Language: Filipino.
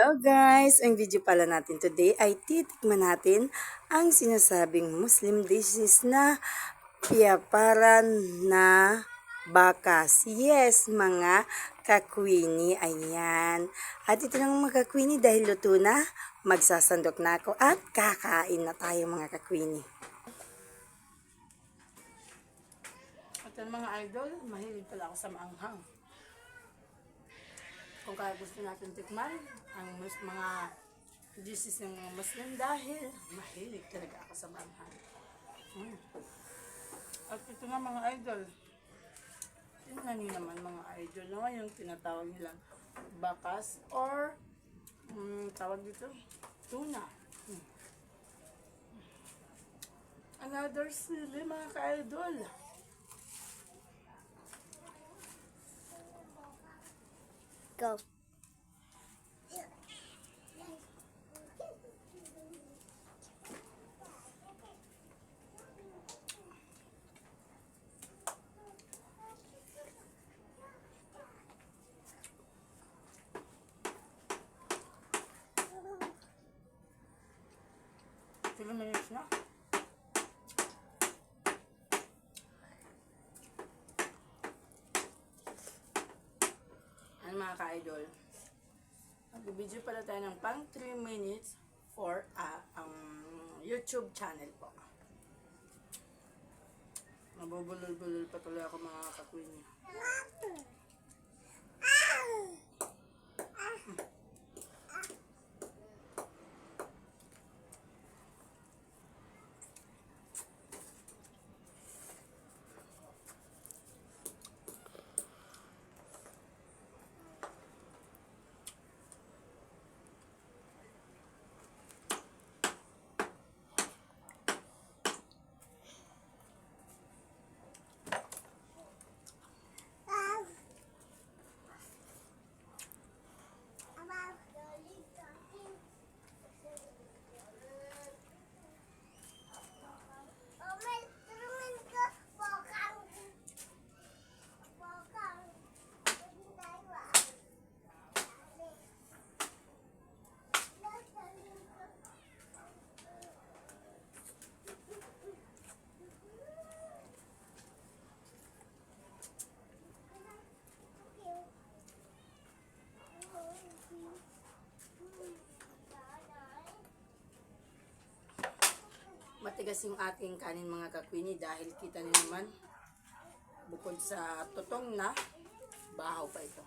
Hello guys! Ang video pala natin today ay titikman natin ang sinasabing Muslim dishes na piyaparan na bakas. Yes, mga kakwini. Ayan. At ito lang mga kakwini dahil luto na, magsasandok na ako at kakain na tayo mga kakwini. At mga idol, mahilig pala ako sa maanghang. Kung kaya gusto natin tikman ang mga dishes ng mga Muslim dahil mahilig talaga ako sa manghang. At ito nga mga idol, tingnan niyo naman mga idol, no? Yung tinatawag nilang bakas or tawag dito, tuna. Another sili mga ka-idol. Go. Sige minutes na. Ano mga ka-idol? Mag-video pala tayo ng pang 3 minutes for YouTube channel po. Mabubulol-bulol pa tuloy ako mga kakwini. Matigas yung ating kanin mga kakwini dahil kita niyo naman bukod sa tutong na bahaw pa ito.